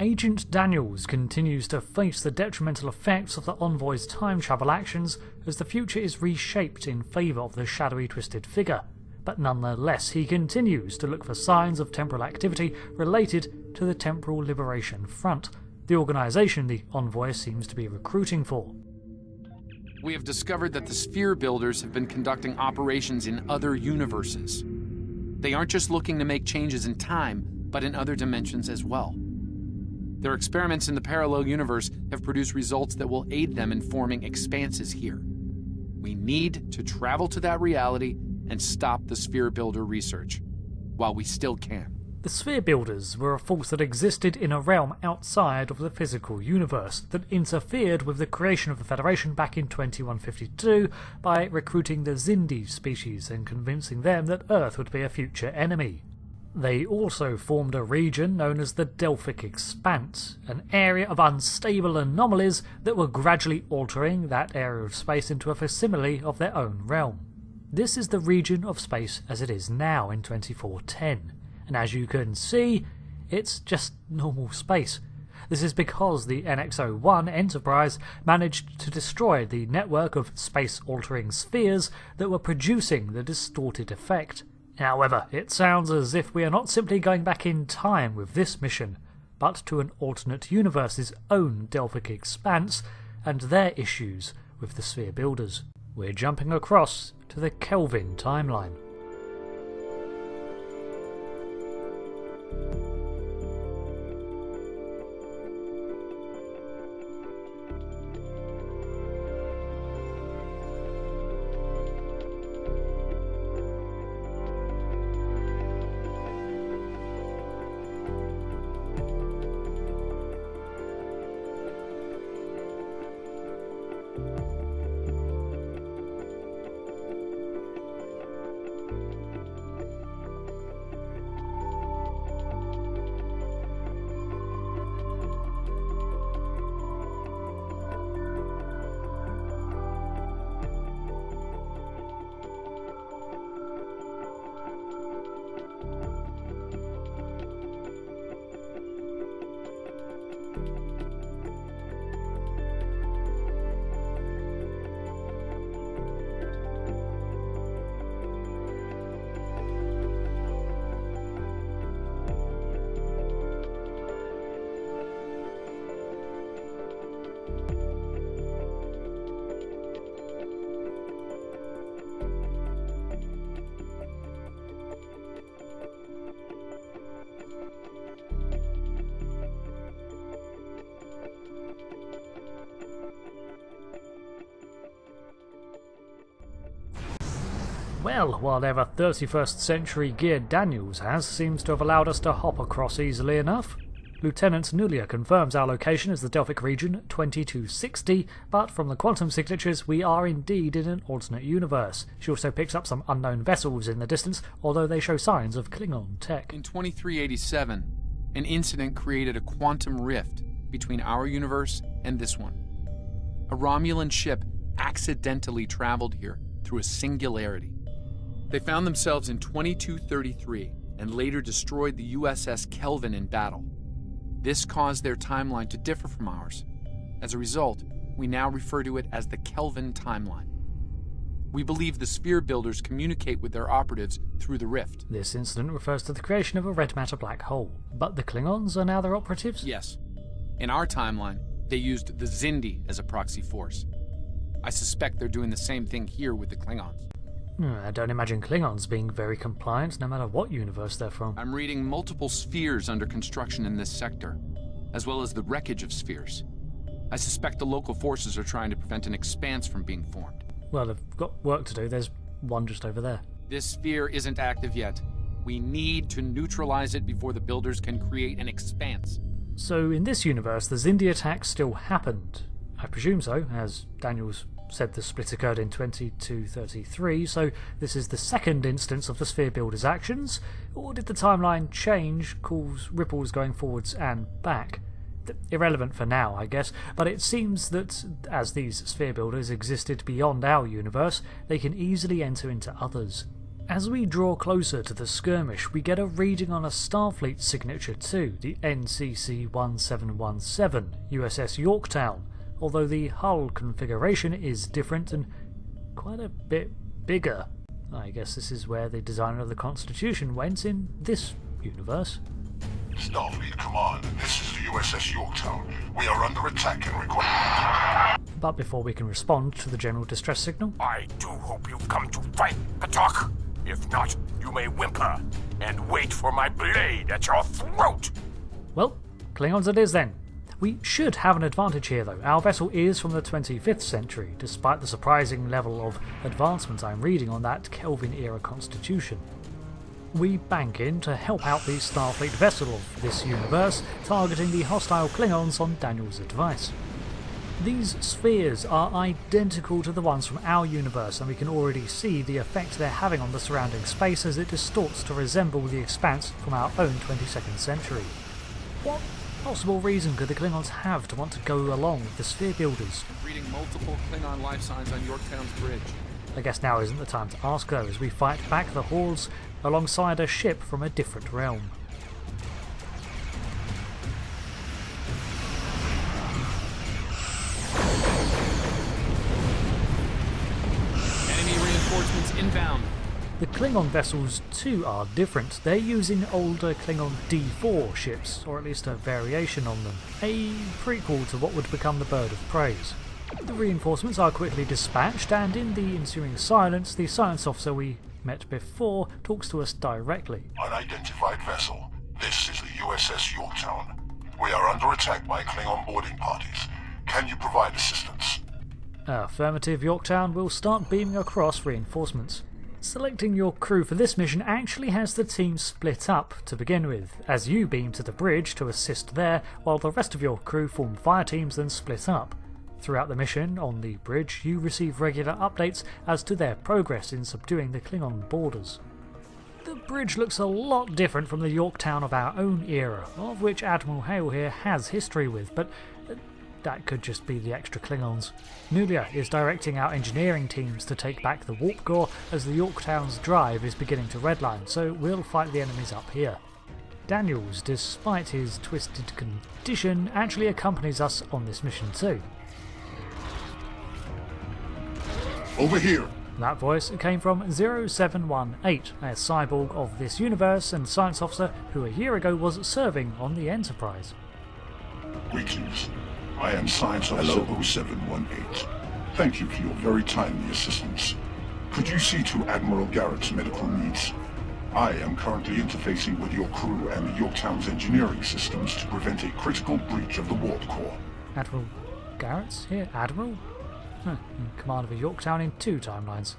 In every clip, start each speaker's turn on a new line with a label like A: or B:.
A: Agent Daniels continues to face the detrimental effects of the Envoy's time travel actions as the future is reshaped in favour of the shadowy twisted figure, but nonetheless he continues to look for signs of temporal activity related to the Temporal Liberation Front, the organisation the Envoy seems to be recruiting for.
B: We have discovered that the Sphere Builders have been conducting operations in other universes. They aren't just looking to make changes in time, but in other dimensions as well. Their experiments in the parallel universe have produced results that will aid them in forming expanses here. We need to travel to that reality and stop the Sphere Builder research, while we still can.
A: The Sphere Builders were a force that existed in a realm outside of the physical universe that interfered with the creation of the Federation back in 2152 by recruiting the Xindi species and convincing them that Earth would be a future enemy. They also formed a region known as the Delphic Expanse, an area of unstable anomalies that were gradually altering that area of space into a facsimile of their own realm. This is the region of space as it is now in 2410. And as you can see, it's just normal space. This is because the NX-01 Enterprise managed to destroy the network of space-altering spheres that were producing the distorted effect. However, it sounds as if we are not simply going back in time with this mission, but to an alternate universe's own Delphic Expanse and their issues with the Sphere Builders. We're jumping across to the Kelvin timeline. Well, whatever 31st century gear Daniels has seems to have allowed us to hop across easily enough. Lieutenant Nulia confirms our location as the Delphic region 2260, but from the quantum signatures we are indeed in an alternate universe. She also picks up some unknown vessels in the distance, although they show signs of Klingon tech.
B: In 2387, an incident created a quantum rift between our universe and this one. A Romulan ship accidentally traveled here through a singularity. They found themselves in 2233 and later destroyed the USS Kelvin in battle. This caused their timeline to differ from ours. As a result, we now refer to it as the Kelvin timeline. We believe the Sphere Builders communicate with their operatives through the rift.
A: This incident refers to the creation of a red matter black hole, but the Klingons are now their operatives?
B: Yes. In our timeline, they used the Xindi as a proxy force. I suspect they're doing the same thing here with the Klingons.
A: I don't imagine Klingons being very compliant, no matter what universe they're from.
B: I'm reading multiple spheres under construction in this sector, as well as the wreckage of spheres. I suspect the local forces are trying to prevent an expanse from being formed.
A: Well, they've got work to do. There's one just over there.
B: This sphere isn't active yet. We need to neutralize it before the Builders can create an expanse.
A: So in this universe, the Xindi attack still happened. I presume so, as Daniels said the split occurred in 2233, so this is the second instance of the Sphere Builders' actions, or did the timeline change, cause ripples going forwards and back? Irrelevant for now, I guess, but it seems that as these Sphere Builders existed beyond our universe, they can easily enter into others. As we draw closer to the skirmish, we get a reading on a Starfleet signature too, the NCC-1717, USS Yorktown, although the hull configuration is different and quite a bit bigger. I guess this is where the designer of the Constitution went in this universe.
C: Starfleet Command, this is the USS Yorktown. We are under attack and require...
A: But before we can respond to the general distress signal...
D: I do hope you've come to fight, Patak. If not, you may whimper and wait for my blade at your throat.
A: Well, Klingons it is then. We should have an advantage here though. Our vessel is from the 25th century, despite the surprising level of advancement I'm reading on that Kelvin-era constitution. We bank in to help out the Starfleet vessel of this universe, targeting the hostile Klingons on Daniel's advice. These spheres are identical to the ones from our universe, and we can already see the effect they're having on the surrounding space as it distorts to resemble the expanse from our own 22nd century. What possible reason could the Klingons have to want to go along with the sphere builders?
B: Reading multiple Klingon life signs on Yorktown's bridge.
A: I guess now isn't the time to ask though, as we fight back the Hordes alongside a ship from a different realm.
B: Enemy reinforcements inbound.
A: The Klingon vessels too are different. They're using older Klingon D4 ships, or at least a variation on them, a prequel to what would become the Bird of Praise. The reinforcements are quickly dispatched, and in the ensuing silence, the science officer we met before talks to us directly.
C: Unidentified vessel. This is the USS Yorktown. We are under attack by Klingon boarding parties. Can you provide assistance?
A: Affirmative, Yorktown will start beaming across reinforcements. Selecting your crew for this mission actually has the team split up to begin with, as you beam to the bridge to assist there, while the rest of your crew form fire teams and split up. Throughout the mission on the bridge, you receive regular updates as to their progress in subduing the Klingon borders. The bridge looks a lot different from the Yorktown of our own era, of which Admiral Hale here has history with, but that could just be the extra Klingons. Nulia is directing our engineering teams to take back the warp core as the Yorktown's drive is beginning to redline, so we'll fight the enemies up here. Daniels, despite his twisted condition, actually accompanies us on this mission too.
C: Over here.
A: That voice came from 0718, a cyborg of this universe and science officer who a year ago was serving on the Enterprise.
C: Greetings. I am Science Officer 0718. Thank you for your very timely assistance. Could you see to Admiral Garrett's medical needs? I am currently interfacing with your crew and the Yorktown's engineering systems to prevent a critical breach of the warp core.
A: Admiral Garrett's here? Admiral? In command of a Yorktown in 2 timelines.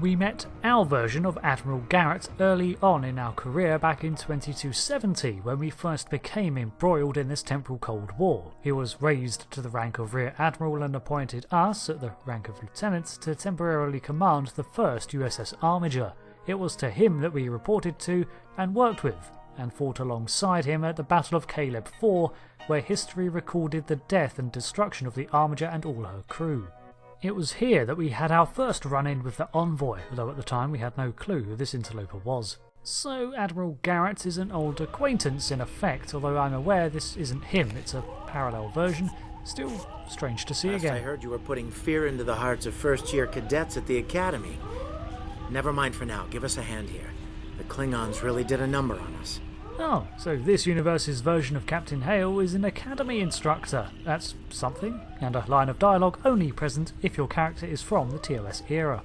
A: We met our version of Admiral Garrett early on in our career back in 2270 when we first became embroiled in this temporal Cold War. He was raised to the rank of Rear Admiral and appointed us, at the rank of Lieutenant, to temporarily command the first USS Armiger. It was to him that we reported to and worked with, and fought alongside him at the Battle of Caleb 4, where history recorded the death and destruction of the Armiger and all her crew. It was here that we had our first run-in with the Envoy, although at the time we had no clue who this interloper was. So Admiral Garrett is an old acquaintance in effect, although I'm aware this isn't him, it's a parallel version. Still strange to see again.
E: I heard you were putting fear into the hearts of first-year cadets at the Academy. Never mind for now, give us a hand here. The Klingons really did a number on us.
A: Oh, so this universe's version of Captain Hale is an Academy instructor. That's something, and a line of dialogue only present if your character is from the TOS era.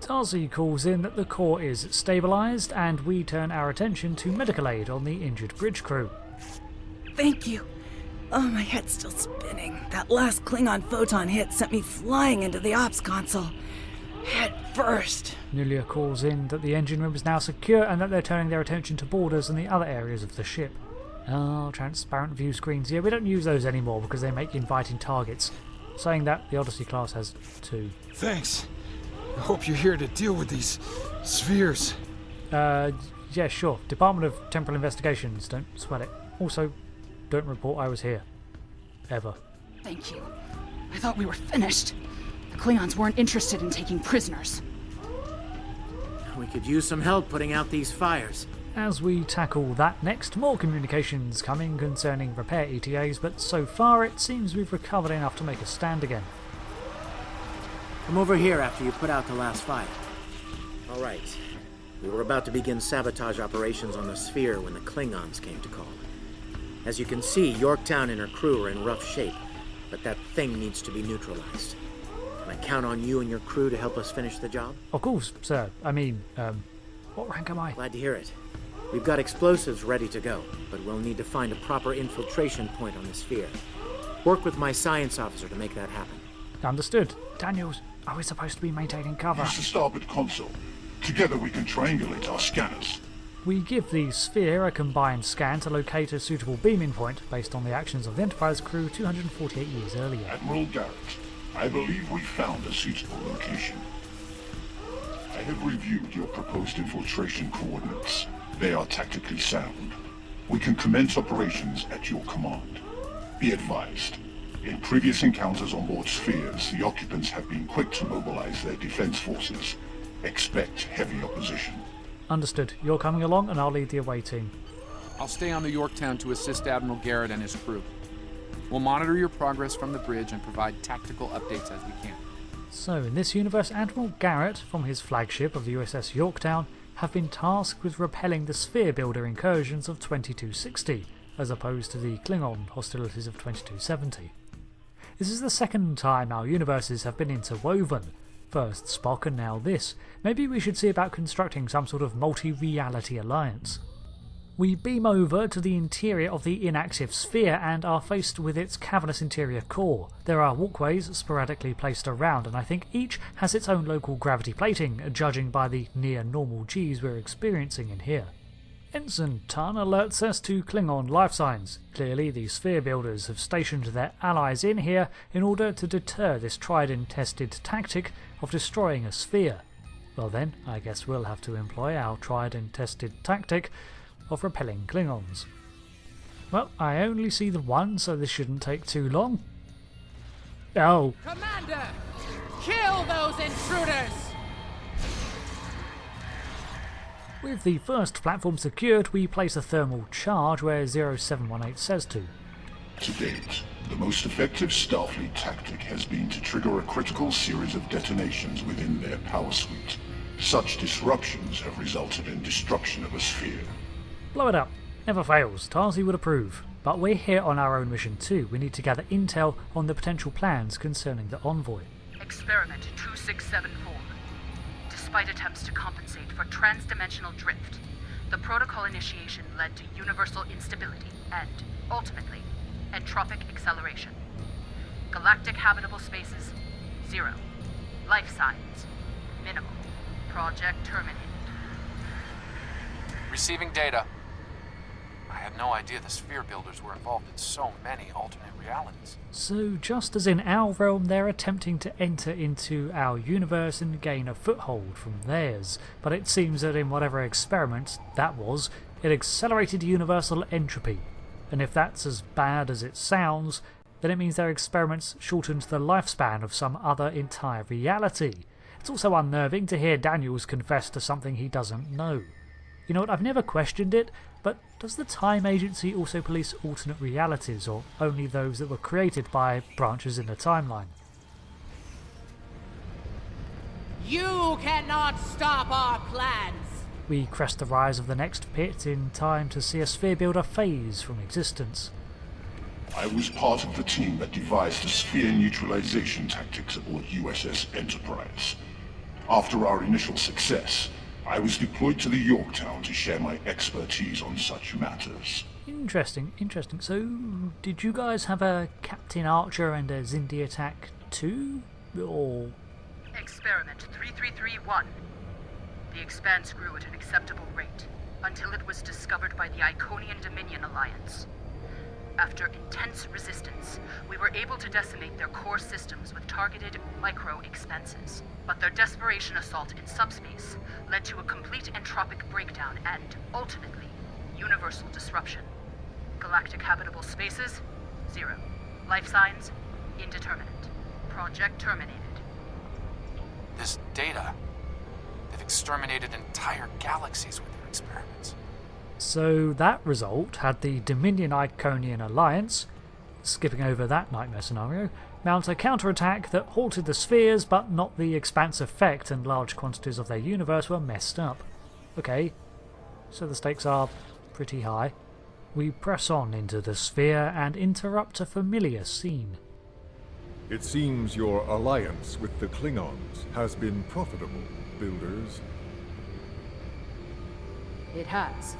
A: Tarzi calls in that the core is stabilised, and we turn our attention to medical aid on the injured bridge crew.
F: Thank you. Oh, my head's still spinning. That last Klingon photon hit sent me flying into the ops console. Head first.
A: Nulia calls in that the engine room is now secure and that they're turning their attention to borders and the other areas of the ship. Oh, transparent view screens. Yeah, we don't use those anymore because they make inviting targets. Saying that, the Odyssey class has 2.
G: Thanks. I hope you're here to deal with these spheres.
A: Yeah, sure. Department of Temporal Investigations. Don't sweat it. Also, don't report I was here. Ever.
H: Thank you. I thought we were finished. The Klingons weren't interested in taking prisoners.
E: We could use some help putting out these fires.
A: As we tackle that next, more communications coming concerning repair ETAs, but so far it seems we've recovered enough to make a stand again.
E: Come over here after you put out the last fire. All right. We were about to begin sabotage operations on the sphere when the Klingons came to call. As you can see, Yorktown and her crew are in rough shape, but that thing needs to be neutralized. Can I count on you and your crew to help us finish the job?
A: Of course, sir. I mean, what rank am I?
E: Glad to hear it. We've got explosives ready to go, but we'll need to find a proper infiltration point on the sphere. Work with my science officer to make that happen.
A: Understood. Daniels, are we supposed to be maintaining cover?
C: Use the starboard console. Together we can triangulate our scanners.
A: We give the sphere a combined scan to locate a suitable beaming point based on the actions of the Enterprise crew 248 years earlier.
C: Admiral Garrett, I believe we found a suitable location. I have reviewed your proposed infiltration coordinates. They are tactically sound. We can commence operations at your command. Be advised, in previous encounters on board spheres, the occupants have been quick to mobilize their defense forces. Expect heavy opposition.
A: Understood. You're coming along and I'll lead the away team.
B: I'll stay on the Yorktown to assist Admiral Garrett and his crew. We'll monitor your progress from the bridge and provide tactical updates as we can.
A: So, in this universe, Admiral Garrett, from his flagship of the USS Yorktown, have been tasked with repelling the sphere builder incursions of 2260, as opposed to the Klingon hostilities of 2270. This is the second time our universes have been interwoven. First Spock and now this. Maybe we should see about constructing some sort of multi-reality alliance. We beam over to the interior of the inactive sphere and are faced with its cavernous interior core. There are walkways sporadically placed around, and I think each has its own local gravity plating, judging by the near-normal Gs we're experiencing in here. Ensign Tun alerts us to Klingon life signs. Clearly the sphere builders have stationed their allies in here in order to deter this tried and tested tactic of destroying a sphere. Well then, I guess we'll have to employ our tried and tested tactic of repelling Klingons. Well, I only see the one, so this shouldn't take too long. Oh.
H: Commander! Kill those intruders!
A: With the first platform secured, we place a thermal charge where 0718 says to.
C: To date, the most effective Starfleet tactic has been to trigger a critical series of detonations within their power suite. Such disruptions have resulted in destruction of a sphere.
A: Blow it up. Never fails. Tarzi would approve. But we're here on our own mission too. We need to gather intel on the potential plans concerning the Envoy.
I: Experiment 2674. Despite attempts to compensate for transdimensional drift, the protocol initiation led to universal instability and, ultimately, entropic acceleration. Galactic habitable spaces, 0. Life signs, minimal. Project terminated.
B: Receiving data. I had no idea the sphere builders were involved in so many alternate realities.
A: So just as in our realm, they're attempting to enter into our universe and gain a foothold from theirs. But it seems that in whatever experiment that was, it accelerated universal entropy. And if that's as bad as it sounds, then it means their experiments shortened the lifespan of some other entire reality. It's also unnerving to hear Daniels confess to something he doesn't know. You know what, I've never questioned it, but does the Time Agency also police alternate realities, or only those that were created by branches in the timeline?
H: You cannot stop our plans!
A: We crest the rise of the next pit in time to see a sphere builder phase from existence.
C: I was part of the team that devised the sphere neutralization tactics aboard USS Enterprise. After our initial success, I was deployed to the Yorktown to share my expertise on such matters.
A: Interesting. So, did you guys have a Captain Archer and a Xindi attack too? Or...
I: Experiment 3331. The Expanse grew at an acceptable rate, until it was discovered by the Iconian Dominion Alliance. After intense resistance, we were able to decimate their core systems with targeted micro-expanses. But their desperation assault in subspace led to a complete entropic breakdown and, ultimately, universal disruption. Galactic habitable spaces, 0. Life signs, indeterminate. Project terminated.
B: This data, They've exterminated entire galaxies with their experiments.
A: So that result had the Dominion-Iconian alliance, skipping over that nightmare scenario, mount a counterattack that halted the spheres, but not the expanse effect, and large quantities of their universe were messed up. Okay, so the stakes are pretty high. We press on into the sphere and interrupt a familiar scene.
J: It seems your alliance with the Klingons has been profitable, builders.
K: It has.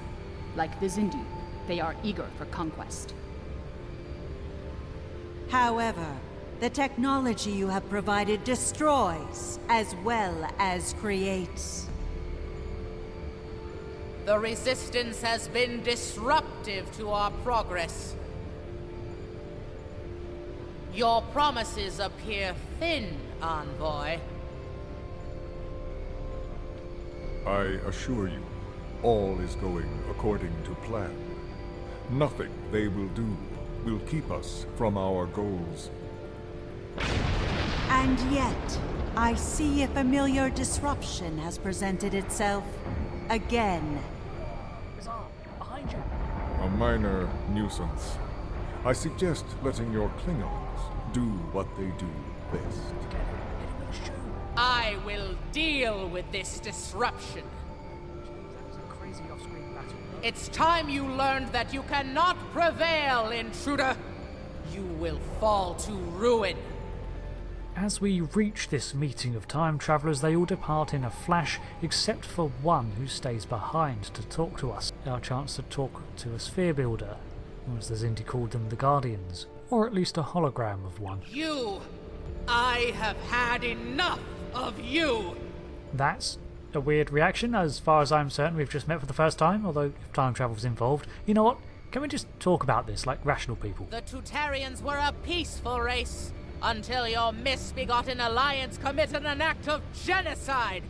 K: Like the Zindi, they are eager for conquest.
L: However, the technology you have provided destroys as well as creates.
H: The Resistance has been disruptive to our progress. Your promises appear thin, Envoy.
J: I assure you, all is going according to plan. Nothing they will do will keep us from our goals.
L: And yet, I see a familiar disruption has presented itself again.
A: Behind you.
J: A minor nuisance. I suggest letting your Klingons do what they do best.
H: I will deal with this disruption. It's time you learned that you cannot prevail, intruder. You will fall to ruin.
A: As we reach this meeting of time travelers, they all depart in a flash, except for one who stays behind to talk to us. Our chance to talk to a sphere builder, or as the Zindi called them, the Guardians, or at least a hologram of one.
H: I have had enough of you.
A: That's a weird reaction. As far as I'm certain, we've just met for the first time, although if time travel's involved. You know what? Can we just talk about this like rational people?
H: The Tutarians were a peaceful race, until your misbegotten alliance committed an act of genocide.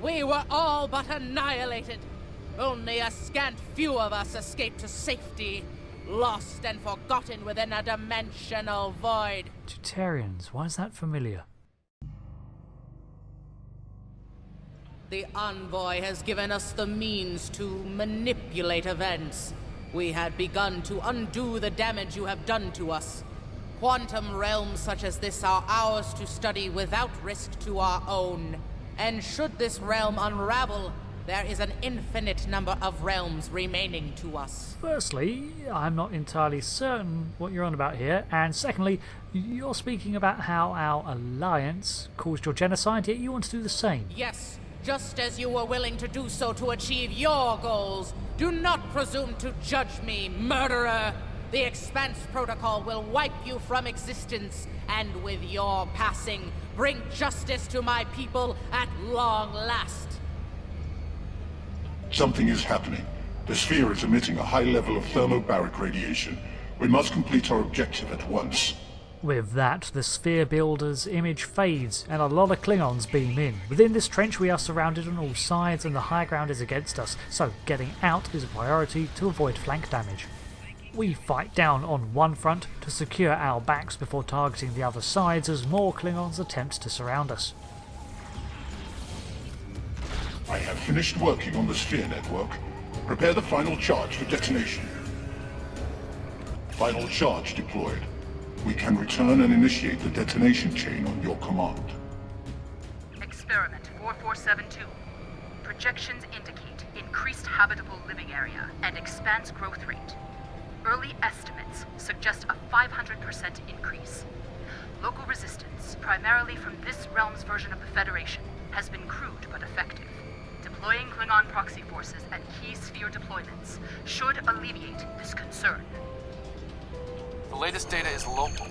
H: We were all but annihilated. Only a scant few of us escaped to safety, lost and forgotten within a dimensional void.
A: Tutarians, why is that familiar?
H: The Envoy has given us the means to manipulate events. We had begun to undo the damage you have done to us. Quantum realms such as this are ours to study without risk to our own. And should this realm unravel, there is an infinite number of realms remaining to us.
A: Firstly, I'm not entirely certain what you're on about here, and secondly, you're speaking about how our alliance caused your genocide, yet you want to do the same.
H: Yes, just as you were willing to do so to achieve your goals. Do not presume to judge me, murderer! The Expanse Protocol will wipe you from existence, and with your passing, bring justice to my people at long last.
C: Something is happening. The sphere is emitting a high level of thermobaric radiation. We must complete our objective at once.
A: With that, the sphere builder's image fades, and a lot of Klingons beam in. Within this trench we are surrounded on all sides, and the high ground is against us, so getting out is a priority to avoid flank damage. We fight down on one front to secure our backs before targeting the other sides as more Klingons attempt to surround us.
C: I have finished working on the sphere network. Prepare the final charge for detonation. Final charge deployed. We can return and initiate the detonation chain on your command.
I: Experiment 4472. Projections indicate increased habitable living area and expanse growth rate. Early estimates suggest a 500% increase. Local resistance, primarily from this realm's version of the Federation, has been crude but effective. Deploying Klingon proxy forces at key sphere deployments should alleviate this concern.
B: The latest data is local.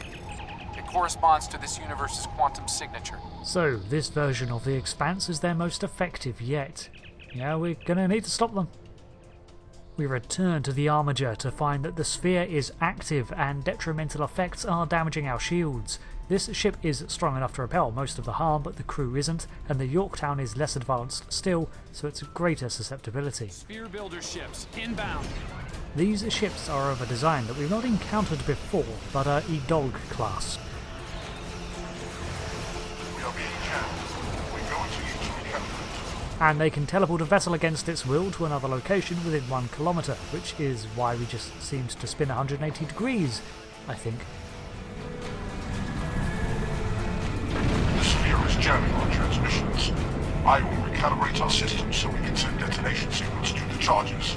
B: It corresponds to this universe's quantum signature.
A: So, this version of the Expanse is their most effective yet. Yeah, we're gonna need to stop them. We return to the Armiger to find that the sphere is active and detrimental effects are damaging our shields. This ship is strong enough to repel most of the harm, but the crew isn't, and the Yorktown is less advanced still, so it's a greater susceptibility.
M: Sphere builder ships, inbound.
A: These ships are of a design that we've not encountered before, but are Edolg class.
C: We are being jammed. We're going to need to recalibrate.
A: and they can teleport a vessel against its will to another location within 1 kilometre, which is why we just seemed to spin 180 degrees, I think.
C: The sphere is jamming our transmissions. I will recalibrate our systems so we can send detonation signals to the charges.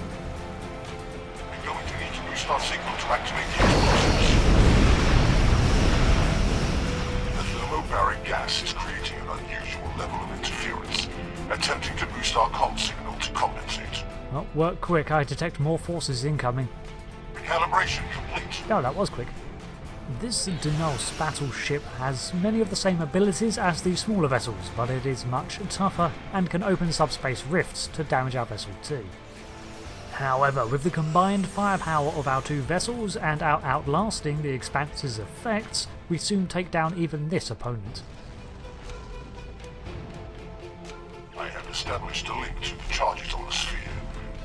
C: We're going to need to boost our signal to activate the explosives. The thermobaric gas is creating an unusual level of interference, attempting to boost our comm signal to compensate.
A: Well, work quick, I detect more forces incoming.
C: Recalibration complete.
A: Oh, that was quick. This Danaos battleship has many of the same abilities as the smaller vessels, but it is much tougher and can open subspace rifts to damage our vessel too. However, with the combined firepower of our 2 vessels and our outlasting the Expanse's effects, we soon take down even this opponent.
C: I have established a link to the charges on the sphere,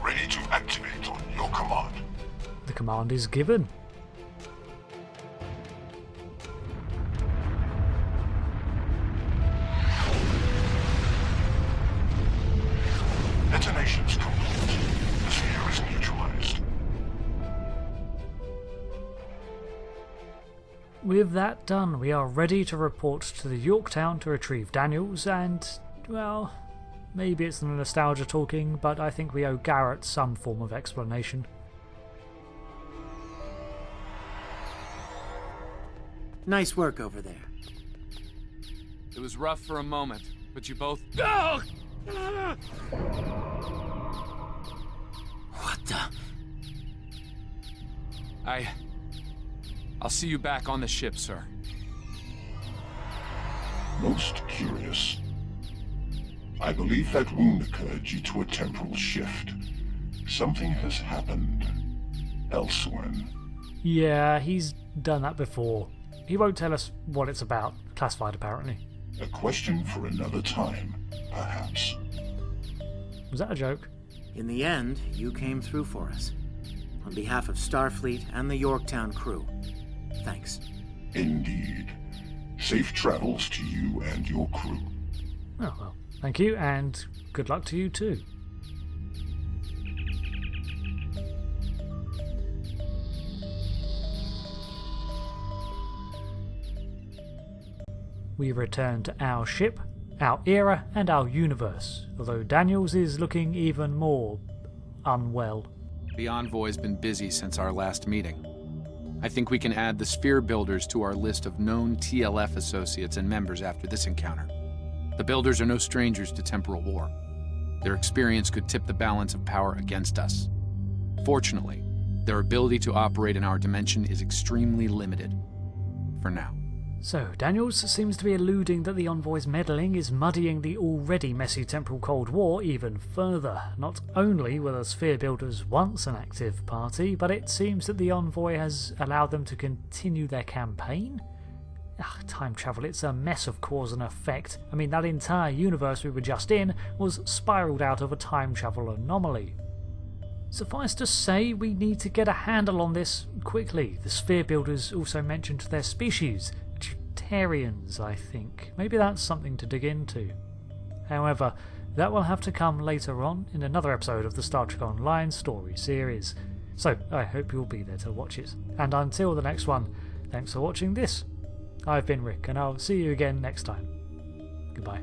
C: ready to activate on your command.
A: The command is given.
C: Detonations complete. The sphere is neutralized.
A: With that done, we are ready to report to the Yorktown to retrieve Daniels and, well, maybe it's the nostalgia talking, but I think we owe Garrett some form of explanation.
E: Nice work over there.
B: It was rough for a moment, but you both...
D: Oh!
E: What the?
B: I'll see you back on the ship, sir.
C: Most curious. I believe that wound occurred due to a temporal shift. Something has happened elsewhere.
A: Yeah, he's done that before. He won't tell us what it's about. Classified, apparently.
C: A question for another time, perhaps.
A: Was that a joke?
E: In the end, you came through for us. On behalf of Starfleet and the Yorktown crew, thanks.
C: Indeed. Safe travels to you and your crew.
A: Oh, well, thank you, and good luck to you too. We return to our ship, our era, and our universe, although Daniels is looking even more unwell.
B: The Envoy's been busy since our last meeting. I think we can add the Sphere Builders to our list of known TLF associates and members after this encounter. The Builders are no strangers to temporal war. Their experience could tip the balance of power against us. Fortunately, their ability to operate in our dimension is extremely limited. For now.
A: So, Daniels seems to be alluding that the Envoy's meddling is muddying the already messy temporal Cold War even further. Not only were the Sphere Builders once an active party, but it seems that the Envoy has allowed them to continue their campaign? Time travel, it's a mess of cause and effect. I mean, that entire universe we were just in was spiraled out of a time travel anomaly. Suffice to say, we need to get a handle on this quickly. The Sphere Builders also mentioned their species. Tarians, I think. Maybe that's something to dig into. However, that will have to come later on in another episode of the Star Trek Online story series. So, I hope you'll be there to watch it. And until the next one, thanks for watching this. I've been Rick, and I'll see you again next time. Goodbye.